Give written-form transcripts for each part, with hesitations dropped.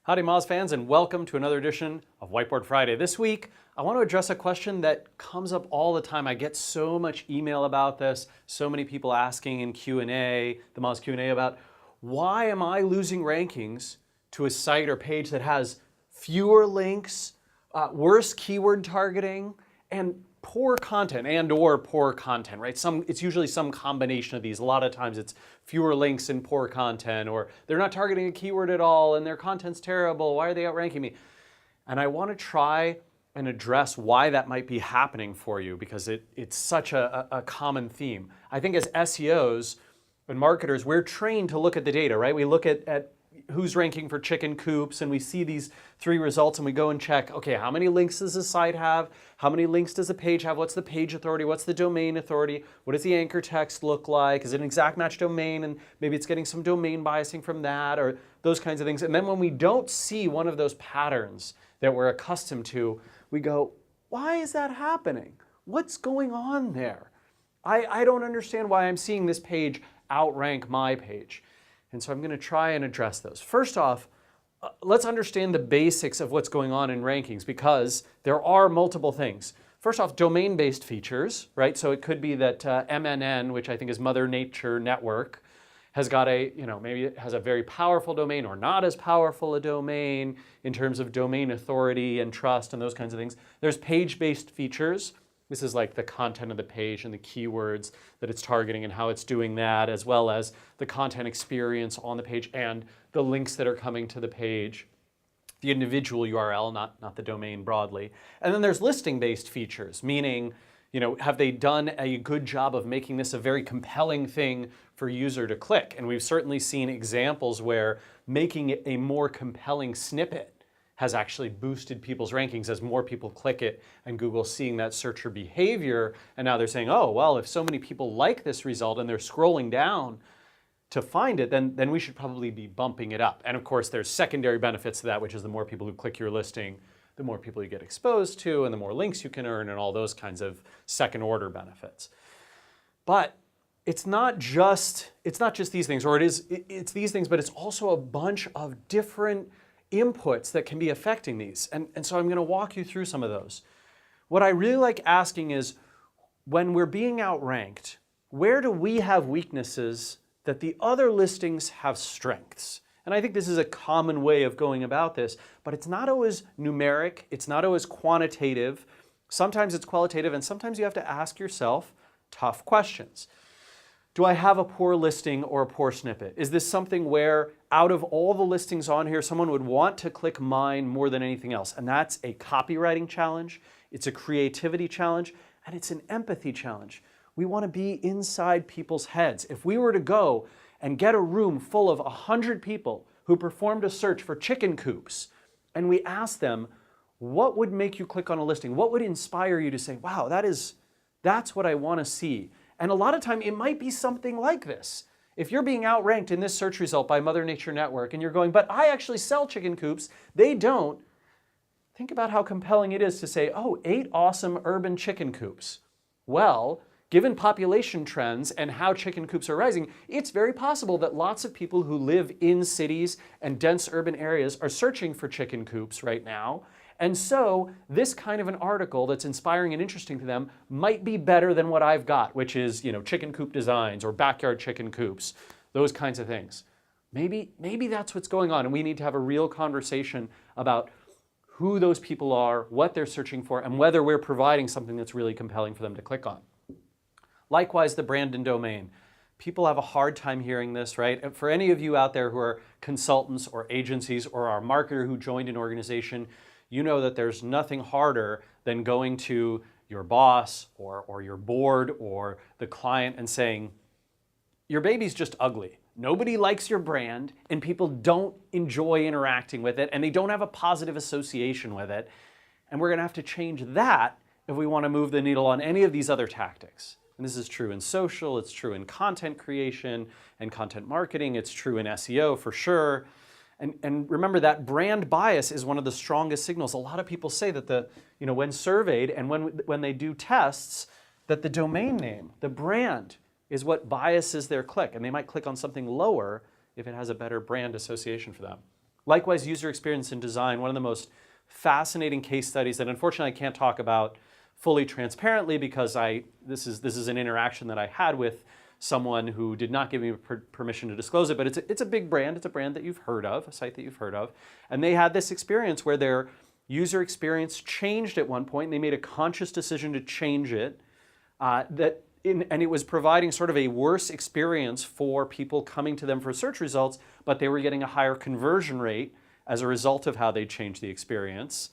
Howdy Moz fans, and welcome to another edition of Whiteboard Friday. This week, I want to address a question that comes up all the time. I get so much email about this, so many people asking in Q&A, the Moz Q&A about why am I losing rankings to a site or page that has fewer links, worse keyword targeting, and poor content or poor content, right? It's usually some combination of these. A lot of times it's fewer links and poor content, or they're not targeting a keyword at all and their content's terrible. Why are they outranking me? And I want to try and address why that might be happening for you, because it's such a common theme. I think as SEOs and marketers, we're trained to look at the data, right? We look at who's ranking for chicken coops, and we see these three results and we go and check, okay, how many links does the site have? How many links does the page have? What's the page authority? What's the domain authority? What does the anchor text look like? Is it an exact match domain? And maybe it's getting some domain biasing from that, or those kinds of things. And then when we don't see one of those patterns that we're accustomed to, we go, why is that happening? What's going on there? I don't understand why I'm seeing this page outrank my page. And so I'm going to try and address those. First off, let's understand the basics of what's going on in rankings, because there are multiple things. First off, domain-based features, right? So it could be that MNN, which I think is Mother Nature Network, has got maybe it has a very powerful domain or not as powerful a domain in terms of domain authority and trust and those kinds of things. There's page-based features. This is like the content of the page and the keywords that it's targeting and how it's doing that, as well as the content experience on the page and the links that are coming to the page, the individual URL, not the domain broadly. And then there's listing-based features, meaning, have they done a good job of making this a very compelling thing for user to click? And we've certainly seen examples where making it a more compelling snippet has actually boosted people's rankings as more people click it and Google's seeing that searcher behavior, and now they're saying, oh, well, if so many people like this result and they're scrolling down to find it, then we should probably be bumping it up. And of course, there's secondary benefits to that, which is the more people who click your listing, the more people you get exposed to and the more links you can earn and all those kinds of second order benefits. But it's not just these things, or it's these things, but it's also a bunch of different inputs that can be affecting these. And so I'm going to walk you through some of those. What I really like asking is, when we're being outranked, where do we have weaknesses that the other listings have strengths? And I think this is a common way of going about this, but it's not always numeric, it's not always quantitative. Sometimes it's qualitative, and sometimes you have to ask yourself tough questions. Do I have a poor listing or a poor snippet? Is this something where out of all the listings on here, someone would want to click mine more than anything else? And that's a copywriting challenge, it's a creativity challenge, and it's an empathy challenge. We want to be inside people's heads. If we were to go and get a room full of 100 people who performed a search for chicken coops, and we asked them, what would make you click on a listing? What would inspire you to say, wow, that's what I want to see? And a lot of time it might be something like this. If you're being outranked in this search result by Mother Nature Network and you're going, but I actually sell chicken coops, they don't, think about how compelling it is to say, oh, 8 awesome urban chicken coops. Well, given population trends and how chicken coops are rising, it's very possible that lots of people who live in cities and dense urban areas are searching for chicken coops right now. And so this kind of an article that's inspiring and interesting to them might be better than what I've got, which is, chicken coop designs or backyard chicken coops, those kinds of things. Maybe that's what's going on, and we need to have a real conversation about who those people are, what they're searching for, and whether we're providing something that's really compelling for them to click on. Likewise, the brand and domain. People have a hard time hearing this, right? For any of you out there who are consultants or agencies or are a marketer who joined an organization, you know that there's nothing harder than going to your boss or your board or the client and saying, your baby's just ugly. Nobody likes your brand and people don't enjoy interacting with it and they don't have a positive association with it. And we're going to have to change that if we want to move the needle on any of these other tactics. And this is true in social, it's true in content creation and content marketing, it's true in SEO for sure. And remember that brand bias is one of the strongest signals. A lot of people say that when surveyed and when they do tests, that the domain name, the brand, is what biases their click. And they might click on something lower if it has a better brand association for them. Likewise, user experience and design, one of the most fascinating case studies that unfortunately I can't talk about fully transparently because this is an interaction that I had with someone who did not give me permission to disclose it, but it's a big brand. It's a brand that you've heard of, a site that you've heard of. And they had this experience where their user experience changed at one point, and they made a conscious decision to change it, and it was providing sort of a worse experience for people coming to them for search results, but they were getting a higher conversion rate as a result of how they changed the experience.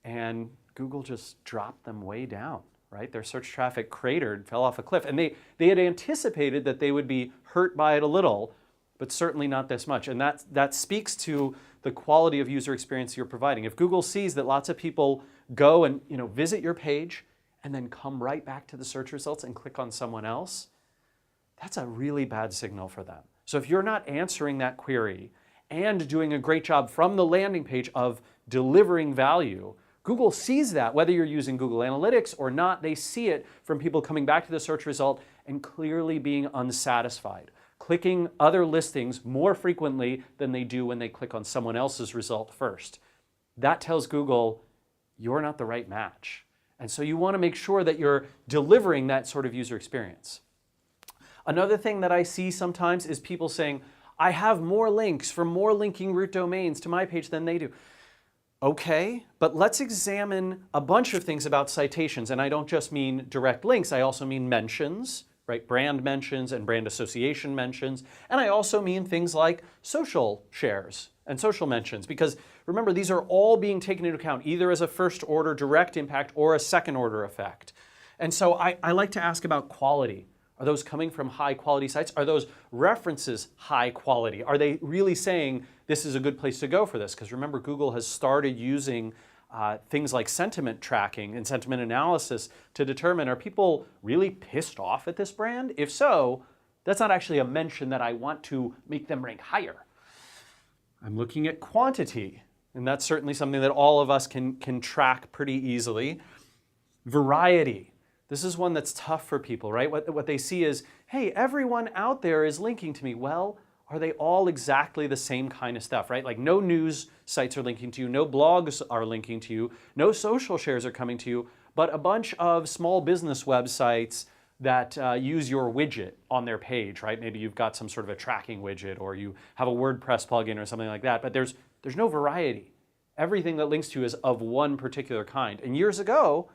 And Google just dropped them way down. Right? Their search traffic cratered, fell off a cliff. And they had anticipated that they would be hurt by it a little, but certainly not this much. And that speaks to the quality of user experience you're providing. If Google sees that lots of people go and visit your page and then come right back to the search results and click on someone else, that's a really bad signal for them. So if you're not answering that query and doing a great job from the landing page of delivering value, Google sees that, whether you're using Google Analytics or not. They see it from people coming back to the search result and clearly being unsatisfied, clicking other listings more frequently than they do when they click on someone else's result first. That tells Google you're not the right match. And so you want to make sure that you're delivering that sort of user experience. Another thing that I see sometimes is people saying, I have more links from more linking root domains to my page than they do. Okay, but let's examine a bunch of things about citations. And I don't just mean direct links, I also mean mentions, right? Brand mentions and brand association mentions. And I also mean things like social shares and social mentions, because remember, these are all being taken into account either as a first order direct impact or a second order effect. And so I like to ask about quality. Are those coming from high quality sites? Are those references high quality? Are they really saying this is a good place to go for this? Because remember, Google has started using things like sentiment tracking and sentiment analysis to determine, are people really pissed off at this brand? If so, that's not actually a mention that I want to make them rank higher. I'm looking at quantity, and that's certainly something that all of us can track pretty easily. Variety. This is one that's tough for people, right? What they see is, hey, everyone out there is linking to me. Well, are they all exactly the same kind of stuff, right? Like no news sites are linking to you, no blogs are linking to you, no social shares are coming to you, but a bunch of small business websites that use your widget on their page, right? Maybe you've got some sort of a tracking widget or you have a WordPress plugin or something like that, but there's no variety. Everything that links to you is of one particular kind. And years ago,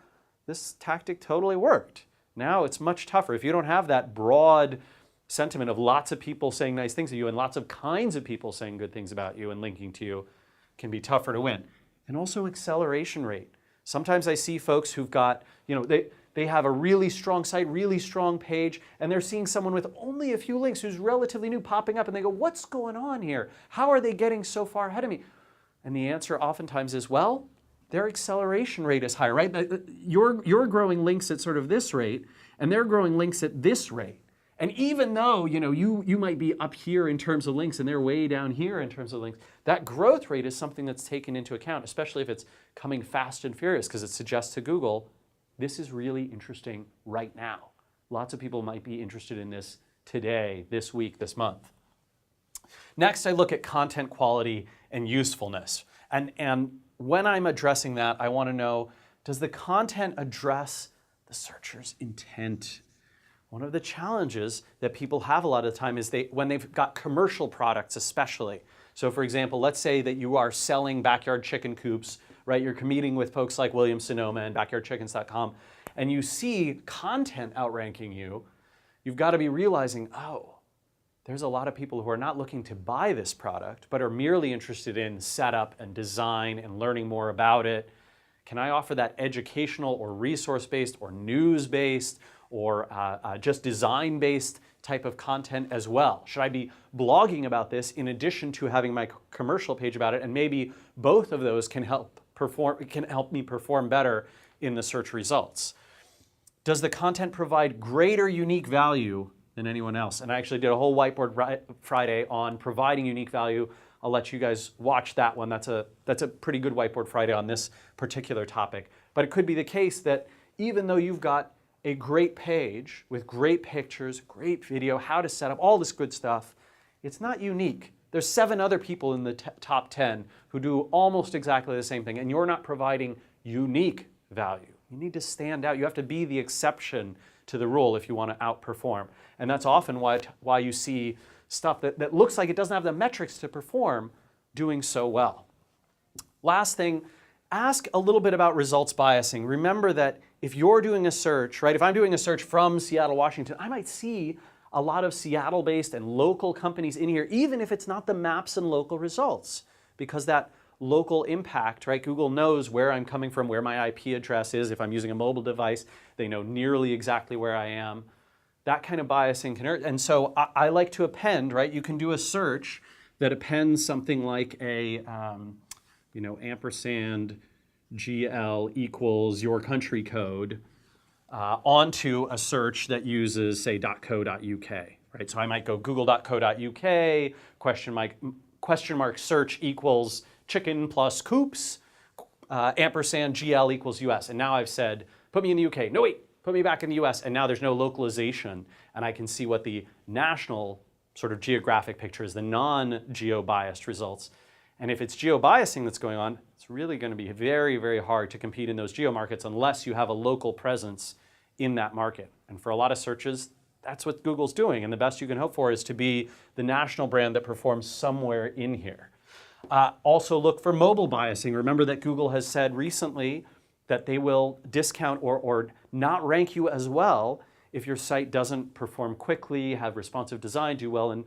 this tactic totally worked. Now it's much tougher. If you don't have that broad sentiment of lots of people saying nice things to you and lots of kinds of people saying good things about you and linking to you, it can be tougher to win. And also acceleration rate. Sometimes I see folks who've got, they have a really strong site, really strong page, and they're seeing someone with only a few links who's relatively new popping up, and they go, what's going on here? How are they getting so far ahead of me? And the answer oftentimes is, well, their acceleration rate is higher, right? You're growing links at sort of this rate, and they're growing links at this rate. And even though you might be up here in terms of links and they're way down here in terms of links, that growth rate is something that's taken into account, especially if it's coming fast and furious, because it suggests to Google, this is really interesting right now. Lots of people might be interested in this today, this week, this month. Next, I look at content quality and usefulness. And when I'm addressing that, I want to know, does the content address the searcher's intent? One of the challenges that people have a lot of the time is when they've got commercial products especially. So for example, let's say that you are selling backyard chicken coops, right? You're competing with folks like Williams-Sonoma and backyardchickens.com, and you see content outranking you, you've got to be realizing, oh, there's a lot of people who are not looking to buy this product, but are merely interested in setup and design and learning more about it. Can I offer that educational or resource-based or news-based or just design-based type of content as well? Should I be blogging about this in addition to having my commercial page about it? And maybe both of those can help me perform better in the search results. Does the content provide greater unique value than anyone else? And I actually did a whole Whiteboard Friday on providing unique value. I'll let you guys watch that one. That's a pretty good Whiteboard Friday on this particular topic. But it could be the case that even though you've got a great page with great pictures, great video, how to set up, all this good stuff, it's not unique. there's 7 other people in the top 10 who do almost exactly the same thing, and you're not providing unique value. You need to stand out. You have to be the exception to the rule if you want to outperform. And that's often why you see stuff that looks like it doesn't have the metrics to perform doing so well. Last thing, ask a little bit about results biasing. Remember that if you're doing a search, right, if I'm doing a search from Seattle, Washington, I might see a lot of Seattle-based and local companies in here, even if it's not the maps and local results, because that local impact, right? Google knows where I'm coming from, where my IP address is. If I'm using a mobile device, they know nearly exactly where I am. That kind of biasing can hurt. And so I like to append, right? You can do a search that appends something like a, ampersand GL equals your country code onto a search that uses, say, .co.uk, right? So I might go google.co.uk, question mark search equals chicken plus coops, ampersand GL equals US. And now I've said, put me in the UK. No, wait, put me back in the US. And now there's no localization. And I can see what the national sort of geographic picture is, the non-geo-biased results. And if it's geo-biasing that's going on, it's really going to be very, very hard to compete in those geo markets unless you have a local presence in that market. And for a lot of searches, that's what Google's doing. And the best you can hope for is to be the national brand that performs somewhere in here. Also look for mobile biasing. Remember that Google has said recently that they will discount or not rank you as well if your site doesn't perform quickly, have responsive design, do well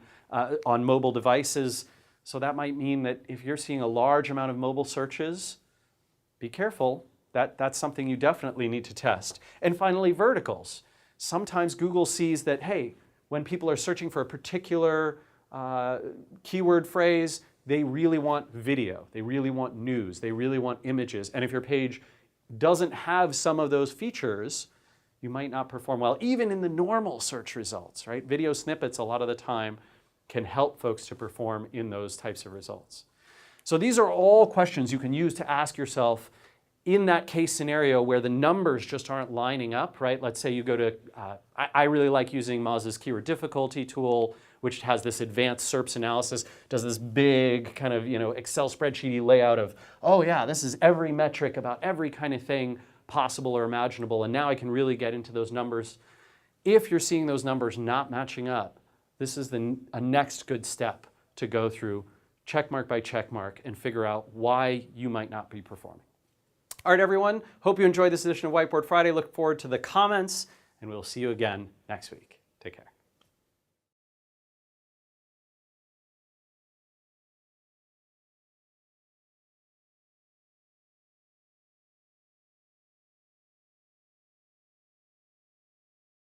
on mobile devices. So that might mean that if you're seeing a large amount of mobile searches, be careful. That's something you definitely need to test. And finally, verticals. Sometimes Google sees that, hey, when people are searching for a particular keyword phrase, they really want video, they really want news, they really want images. And if your page doesn't have some of those features, you might not perform well, even in the normal search results, right? Video snippets a lot of the time can help folks to perform in those types of results. So these are all questions you can use to ask yourself in that case scenario where the numbers just aren't lining up, right? Let's say you go to, I really like using Moz's keyword difficulty tool, which has this advanced SERPs analysis, does this big kind of Excel spreadsheety layout of, oh yeah, this is every metric about every kind of thing possible or imaginable, and now I can really get into those numbers. If you're seeing those numbers not matching up, this is a next good step to go through checkmark by checkmark and figure out why you might not be performing. All right, everyone, hope you enjoyed this edition of Whiteboard Friday. Look forward to the comments, and we'll see you again next week. Take care.